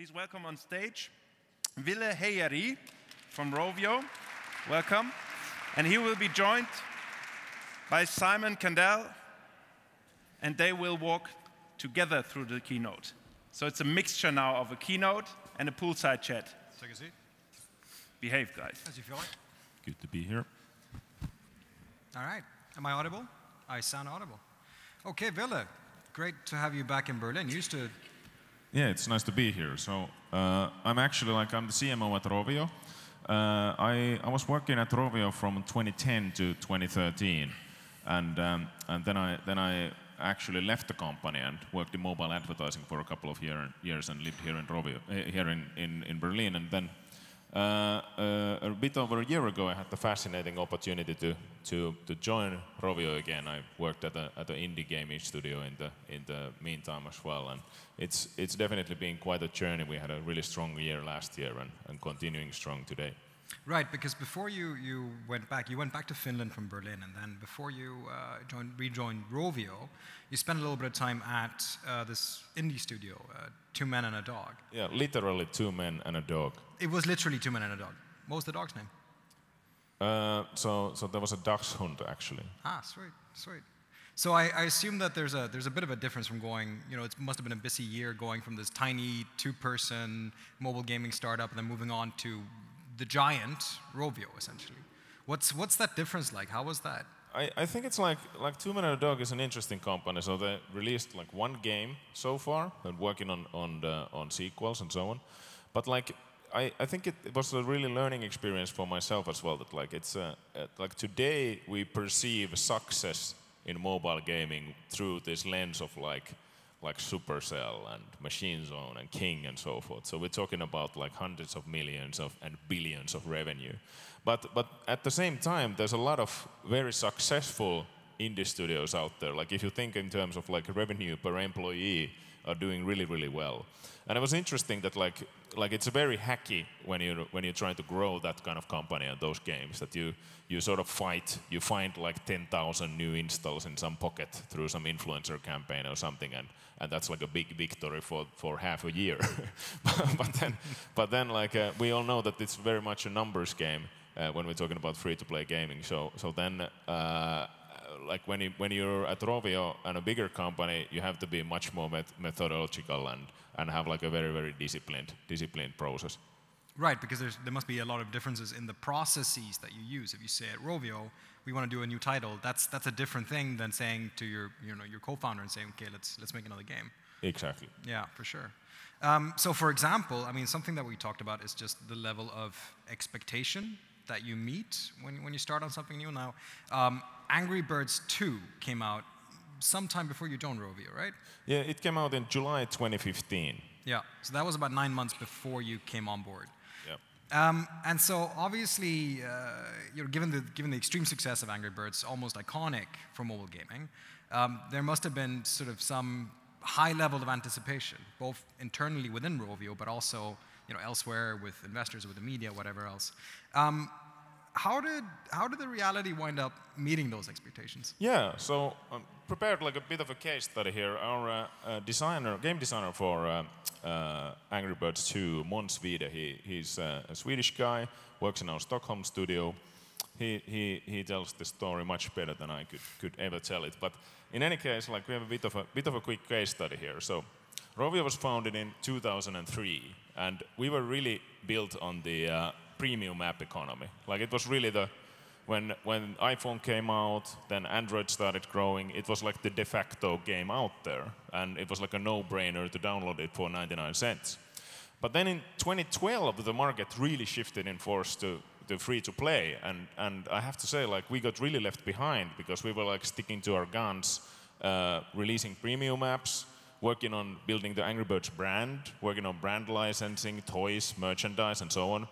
Please welcome on stage Ville Heijari from Rovio. Welcome. And he will be joined by Simon Kendall, and they will walk together through the keynote. So it's a mixture now of a keynote and a poolside chat. Take a seat. Behave, guys. As you feel like. Good to be here. All right. Am I audible? I sound audible. Okay, Ville. Great to have you back in Berlin. You used to... Yeah, it's nice to be here. So I'm actually I'm the CMO at Rovio. I was working at Rovio from 2010 to 2013, and then I actually left the company and worked in mobile advertising for a couple of years and lived here in Rovio, here in Berlin. And then a bit over a year ago, I had the fascinating opportunity to join Rovio again. I worked at an indie gaming studio in the meantime as well, and it's definitely been quite a journey. We had a really strong year last year and continuing strong today. Right, because before you went back to Finland from Berlin, and then before you rejoined Rovio, you spent a little bit of time at this indie studio, Two Men and a Dog. Yeah, literally 2 men and a dog. It was literally 2 men and a dog. What was the dog's name? So there was a dachshund actually. Ah, sweet. So I assume that there's a bit of a difference from going, it must have been a busy year going from this tiny 2-person mobile gaming startup and then moving on to the giant Rovio, essentially. What's that difference like? How was that? I think it's like 2 Men and a Dog is an interesting company. So they released like 1 game so far and working on sequels and so on. But I think it was a really learning experience for myself as well. That it's today we perceive success in mobile gaming through this lens of like Supercell and Machine Zone and King and so forth. So we're talking about like hundreds of millions and billions of revenue. But at the same time, there's a lot of very successful indie studios out there. Like if you think in terms of like revenue per employee, are doing really, really well. And it was interesting that like it's very hacky when you're trying to grow that kind of company and those games, that you sort of you find like 10,000 new installs in some pocket through some influencer campaign or something, and that's like a big victory for half a year. but then we all know that it's very much a numbers game when we're talking about free-to-play gaming. So then when you're at Rovio and a bigger company, you have to be much more methodological and have like a very, very disciplined process. Right, because there must be a lot of differences in the processes that you use. If you say at Rovio, we want to do a new title, that's a different thing than saying to your co-founder and saying, okay, let's make another game. Exactly. Yeah, for sure. So for example, I mean, something that we talked about is just the level of expectation that you meet when you start on something new. Now, Angry Birds 2 came out sometime before you joined Rovio, right? Yeah, it came out in July 2015. Yeah, so that was about 9 months before you came on board. Yeah. And so obviously, given the extreme success of Angry Birds, almost iconic for mobile gaming, there must have been sort of some high level of anticipation, both internally within Rovio, but also elsewhere with investors, with the media, whatever else. How did the reality wind up meeting those expectations? Yeah, so prepared like a bit of a case study here. Our game designer for Angry Birds 2, Måns Wiede, he's a Swedish guy, works in our Stockholm studio. He tells the story much better than I could ever tell it. But in any case, we have a bit of a quick case study here. So Rovio was founded in 2003, and we were really built on the premium app economy. Like it was really when iPhone came out, then Android started growing, it was like the de facto game out there, and it was like a no-brainer to download it for 99 cents. But then in 2012, the market really shifted in force to free-to-play, and I have to say, we got really left behind because we were sticking to our guns, releasing premium apps, working on building the Angry Birds brand, working on brand licensing, toys, merchandise, and so on.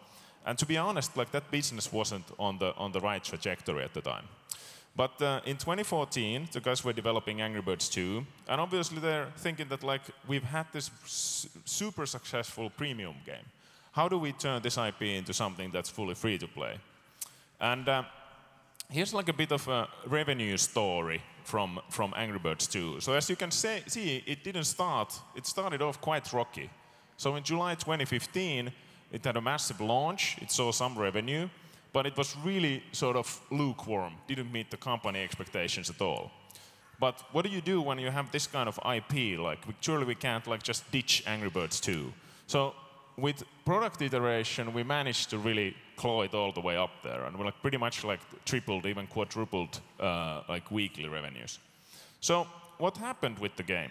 And to be honest, that business wasn't on the right trajectory at the time. But in 2014, the guys were developing Angry Birds 2, and obviously they're thinking that we've had this super successful premium game. How do we turn this IP into something that's fully free to play? And here's a bit of a revenue story from Angry Birds 2. So as you can see, it didn't start. It started off quite rocky. So in July 2015, it had a massive launch, it saw some revenue, but it was really sort of lukewarm, didn't meet the company expectations at all. But what do you do when you have this kind of IP? Like, surely we can't like just ditch Angry Birds 2. So with product iteration, we managed to really claw it all the way up there, and we like pretty much like tripled, even quadrupled like weekly revenues. So what happened with the game?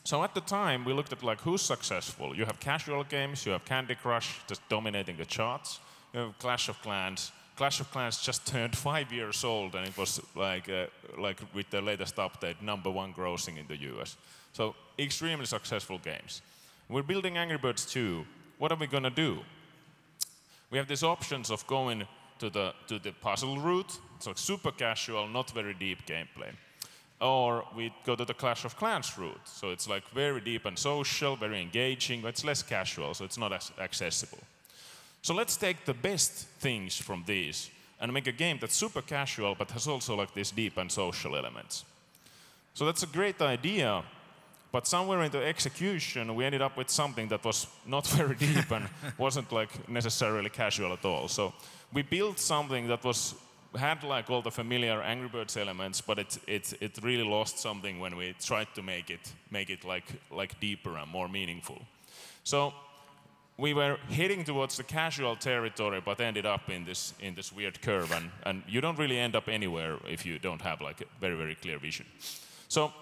So at the time, we looked at like who's successful. You have casual games, you have Candy Crush just dominating the charts. You have Clash of Clans. Clash of Clans just turned 5 years old, and it was like with the latest update, #1 grossing in the US. So extremely successful games. We're building Angry Birds 2. What are we gonna do? We have these options of going to the puzzle route. It's like super casual, not very deep gameplay. Or we go to the Clash of Clans route. So it's like very deep and social, very engaging, but it's less casual, so it's not as accessible. So let's take the best things from these and make a game that's super casual, but has also like these deep and social elements. So that's a great idea, but somewhere in the execution, we ended up with something that was not very deep and wasn't like necessarily casual at all. So we built something that had like all the familiar Angry Birds elements, but it really lost something when we tried to make it like deeper and more meaningful. So we were heading towards the casual territory, but ended up in this weird curve, and you don't really end up anywhere if you don't have like a very, very clear vision. So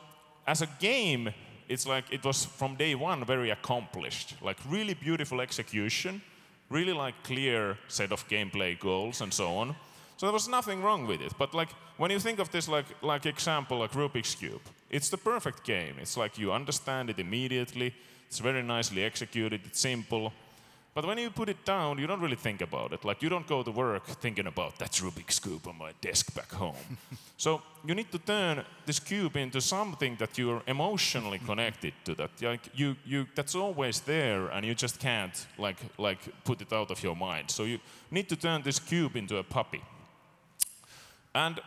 as a game, it's like it was from day one very accomplished, like really beautiful execution, really like clear set of gameplay goals and so on. So there was nothing wrong with it. But like when you think of this like example like Rubik's Cube, it's the perfect game. It's like you understand it immediately. It's very nicely executed. It's simple. But when you put it down, you don't really think about it. Like you don't go to work thinking about that's Rubik's Cube on my desk back home. So you need to turn this cube into something that you're emotionally connected to. That like that's always there, and you just can't like put it out of your mind. So you need to turn this cube into a puppy. And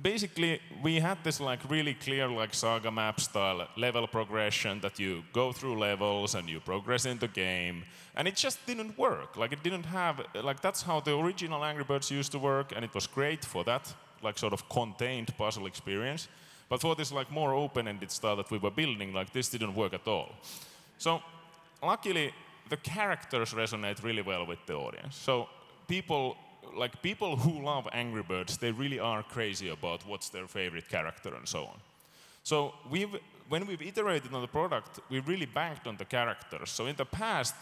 basically, we had this like really clear like saga map style level progression that you go through levels and you progress in the game, and it just didn't work. Like it didn't have like that's how the original Angry Birds used to work, and it was great for that like sort of contained puzzle experience. But for this like more open-ended style that we were building, like this didn't work at all. So luckily, the characters resonate really well with the audience. So people who love Angry Birds, they really are crazy about what's their favorite character and so on. So when we've iterated on the product, we really banked on the characters. So in the past,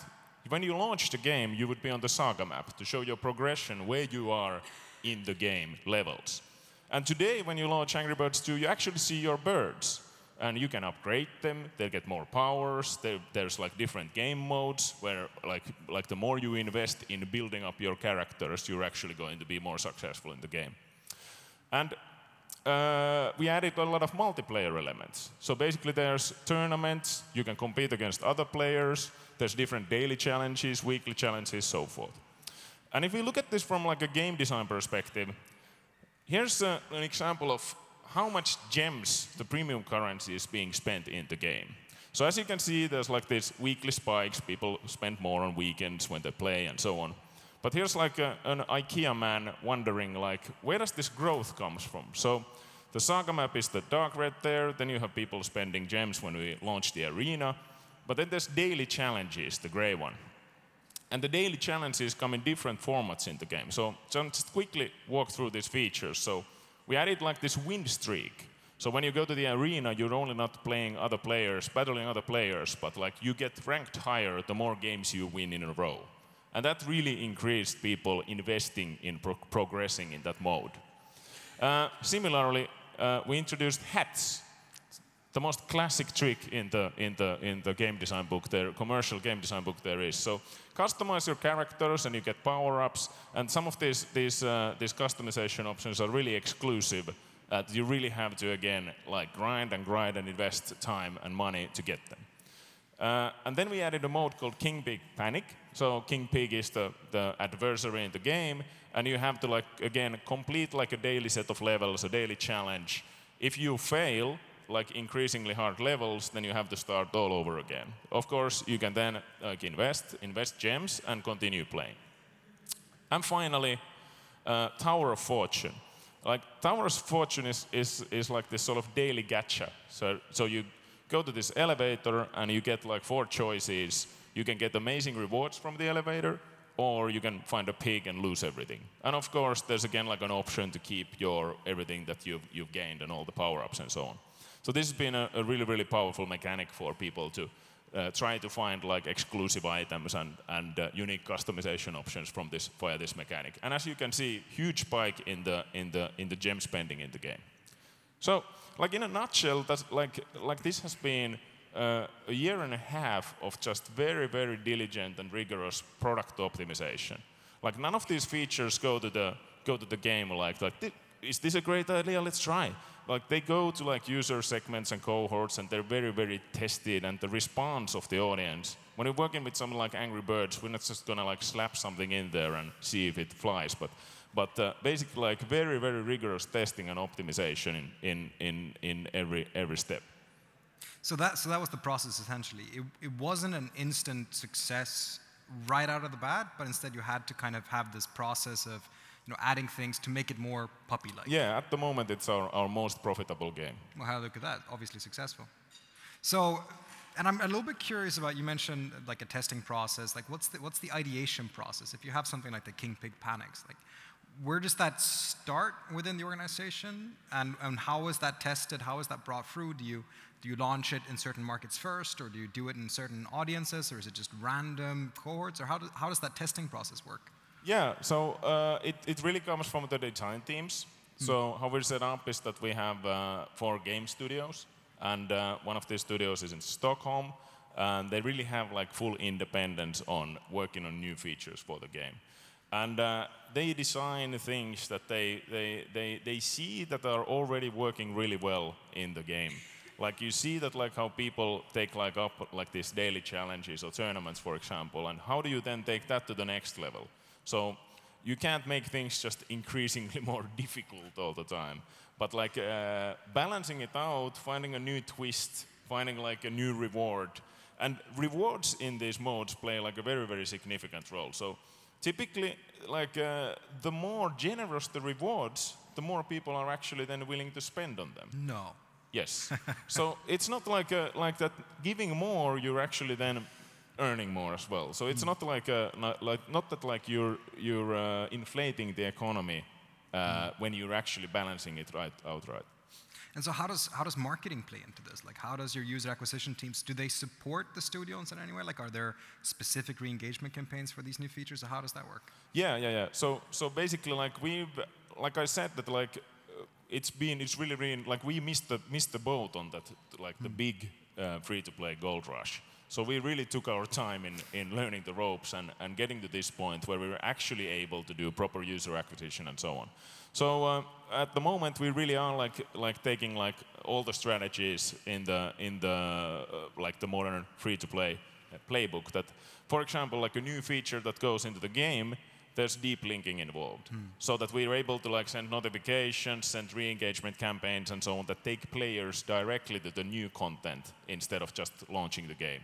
when you launched the game, you would be on the saga map to show your progression, where you are in the game levels. And today, when you launch Angry Birds 2, you actually see your birds. And you can upgrade them, they get more powers, there's like different game modes where like the more you invest in building up your characters, you're actually going to be more successful in the game. And we added a lot of multiplayer elements. So basically there's tournaments, you can compete against other players, there's different daily challenges, weekly challenges, so forth. And if we look at this from like a game design perspective, here's an example of how much gems, the premium currency, is being spent in the game. So as you can see, there's like these weekly spikes. People spend more on weekends when they play and so on. But here's like an IKEA man wondering like, where does this growth come from? So the saga map is the dark red there. Then you have people spending gems when we launch the arena. But then there's daily challenges, the gray one. And the daily challenges come in different formats in the game. So just quickly walk through these features. So we added like this win streak. So when you go to the arena, you're only not playing other players, battling other players, but like you get ranked higher the more games you win in a row. And that really increased people investing in progressing in that mode. Similarly, we introduced hats. The most classic trick in the game design book there, commercial game design book there is. So customize your characters and you get power-ups, and some of these customization options are really exclusive. You really have to again like grind and invest time and money to get them. And then we added a mode called King Pig Panic. So King Pig is the adversary in the game, and you have to like again complete like a daily set of levels, a daily challenge. If you fail, like increasingly hard levels, then you have to start all over again. Of course, you can then like invest gems and continue playing. And finally, Tower of Fortune. Like Tower of Fortune is like this sort of daily gacha. So you go to this elevator and you get like 4 choices. You can get amazing rewards from the elevator, or you can find a pig and lose everything. And of course, there's again like an option to keep your everything that you've gained and all the power-ups and so on. So this has been a really, really powerful mechanic for people to try to find like exclusive items and unique customization options from this via this mechanic. And as you can see, huge spike in the gem spending in the game. So, like in a nutshell, that's like this has been a year and a half of just very, very diligent and rigorous product optimization. Like none of these features go to the game like is this a great idea? Let's try. Like they go to like user segments and cohorts, and they're very, very tested. And the response of the audience, when we're working with something like Angry Birds, we're not just gonna like slap something in there and see if it flies, but basically like very, very rigorous testing and optimization in every step. So that was the process essentially. It wasn't an instant success right out of the bat, but instead you had to kind of have this process of adding things to make it more puppy-like. Yeah, at the moment it's our most profitable game. Well, how look at that? Obviously successful. So, and I'm a little bit curious about, you mentioned like a testing process. Like what's the ideation process? If you have something like the King Pig Panics, like where does that start within the organization? And how is that tested? How is that brought through? Do you launch it in certain markets first, or do you do it in certain audiences, or is it just random cohorts, or how does that testing process work? Yeah, so it really comes from the design teams. So how we're set up is that we have 4 game studios, and one of these studios is in Stockholm, and they really have like full independence on working on new features for the game. And they design things that they see that are already working really well in the game. Like you see that like how people take like up like these daily challenges or tournaments, for example, and how do you then take that to the next level? So you can't make things just increasingly more difficult all the time, but like balancing it out, finding a new twist, finding like a new reward, and rewards in these modes play like a very, very significant role. So typically, like the more generous the rewards, the more people are actually then willing to spend on them. No. Yes. So it's not like that. Giving more, you're actually then earning more as well. So it's not like not that like you're inflating the economy when you're actually balancing it outright. And so how does marketing play into this? Like how does your user acquisition teams, do they support the studios in any way? Like are there specific re-engagement campaigns for these new features, or how does that work? Yeah. So basically like I said that like it's really like we missed the boat on that, like the big free-to-play gold rush. So we really took our time in learning the ropes and getting to this point where we were actually able to do proper user acquisition and so on. So at the moment we really are like taking like all the strategies in the like the modern free-to-play playbook. That, for example, like a new feature that goes into the game, there's deep linking involved, so that we're able to like send notifications, send re-engagement campaigns and so on that take players directly to the new content instead of just launching the game.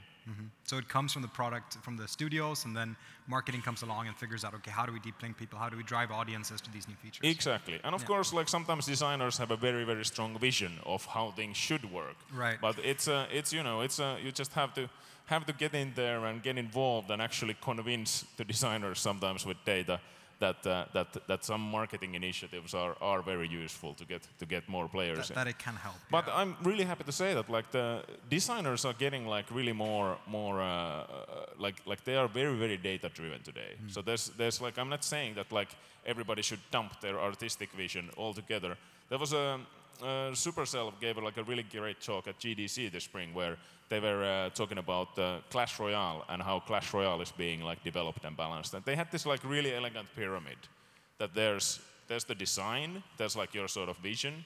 So it comes from the product, from the studios, and then marketing comes along and figures out, okay, how do we deep link people? How do we drive audiences to these new features? Exactly. And of course, like sometimes designers have a very, very strong vision of how things should work. Right. But you just have to get in there and get involved and actually convince the designers sometimes with data that some marketing initiatives are very useful to get more players in. That it can help. But yeah. I'm really happy to say that like the designers are getting like really more like they are very, very data driven today. So there's like, I'm not saying that like everybody should dump their artistic vision altogether. There was Supercell gave like a really great talk at GDC this spring where they were talking about Clash Royale and how Clash Royale is being like developed and balanced. And they had this like really elegant pyramid that there's the design, there's like your sort of vision,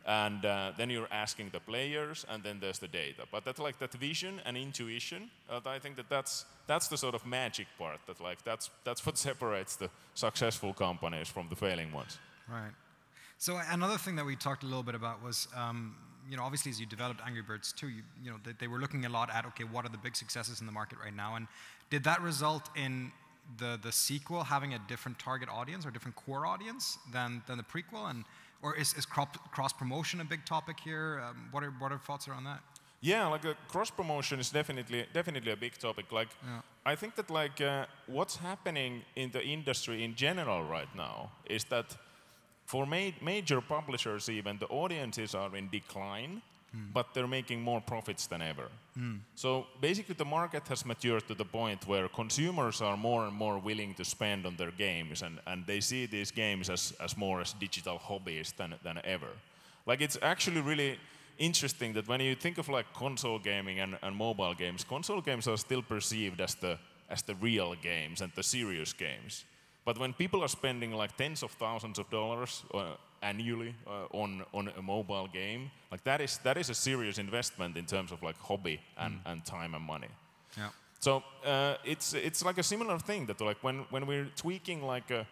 and then you're asking the players, and then there's the data. But that's like that vision and intuition. I think that's the sort of magic part. That like that's what separates the successful companies from the failing ones. Right. So another thing that we talked a little bit about was, obviously as you developed Angry Birds 2, they were looking a lot at, okay, what are the big successes in the market right now? And did that result in the sequel having a different target audience or different core audience than the prequel? Or is cross promotion a big topic here? What are thoughts around that? Yeah, like cross promotion is definitely a big topic. Like, I think that like what's happening in the industry in general right now is that for major publishers, even the audiences are in decline, but they're making more profits than ever. So basically, the market has matured to the point where consumers are more and more willing to spend on their games, and they see these games as more as digital hobbies than ever. Like, it's actually really interesting that when you think of like console gaming and mobile games, console games are still perceived as the real games and the serious games. But when people are spending like tens of thousands of dollars annually on a mobile game, like that is a serious investment in terms of like hobby and time and money. Yeah. So it's like a similar thing that like when we're tweaking like a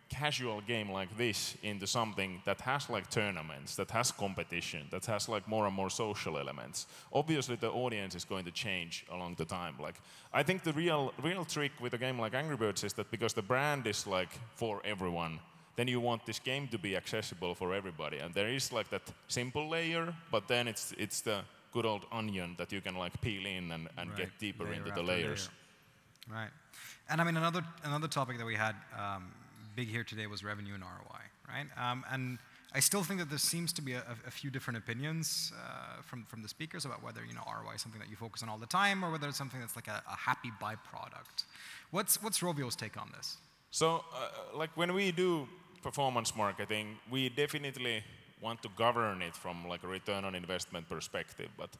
casual game like this into something that has like tournaments, that has competition, that has like more and more social elements, obviously the audience is going to change along the time. Like, I think the real trick with a game like Angry Birds is that because the brand is like for everyone, then you want this game to be accessible for everybody. And there is like that simple layer, but then it's the good old onion that you can like peel in and Right. get deeper Layer into the after layers. layer. Right. And I mean, another topic that we had big here today was revenue and ROI, right? And I still think that there seems to be a few different opinions from the speakers about whether ROI is something that you focus on all the time or whether it's something that's like a happy byproduct. What's Rovio's take on this? So, like when we do performance marketing, we definitely want to govern it from like a return on investment perspective. But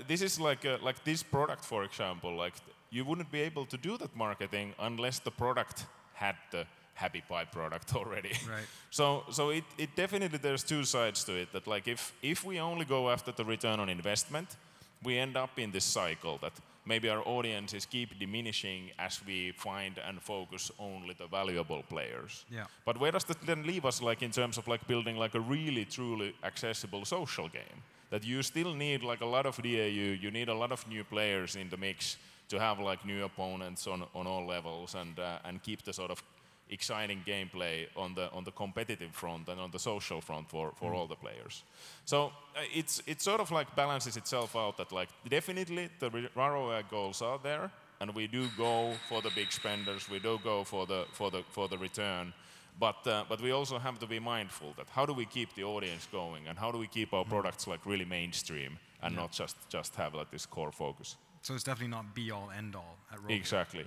this is like this product, for example, like you wouldn't be able to do that marketing unless the product had the happy byproduct already. Right. So it definitely, there's two sides to it. That like if we only go after the return on investment, we end up in this cycle that maybe our audiences keep diminishing as we find and focus only the valuable players. Yeah. But where does that then leave us, like in terms of like building like a really truly accessible social game? That you still need like a lot of DAU, you need a lot of new players in the mix to have like new opponents on all levels and keep the sort of exciting gameplay on the competitive front and on the social front for all the players. So it's sort of like balances itself out that like definitely the ROI goals are there, and we do go for the big spenders, we do go for the return, but we also have to be mindful that how do we keep the audience going and how do we keep our products like really mainstream and not just have like this core focus. So it's definitely not be all end all at Rovio. Exactly.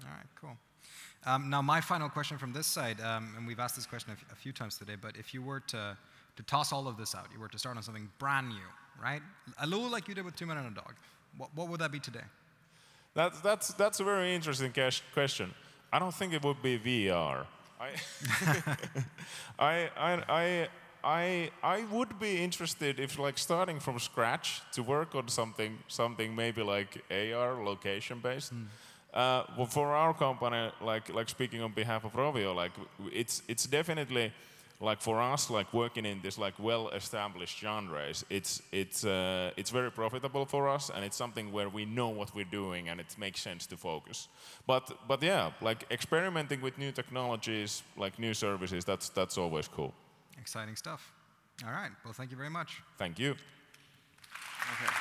All right, cool. Now, my final question from this side, and we've asked this question a few times today, but if you were to toss all of this out, you were to start on something brand new, right? A little like you did with 2 Men and a Dog, what would that be today? That's a very interesting question. I don't think it would be VR. I would be interested if like starting from scratch to work on something maybe like AR location based. Well, for our company, like speaking on behalf of Rovio, like it's definitely like for us, like working in this like well-established genres, it's very profitable for us, and it's something where we know what we're doing, and it makes sense to focus. But yeah, like experimenting with new technologies, like new services, that's always cool. Exciting stuff. All right. Well, thank you very much. Thank you. Okay.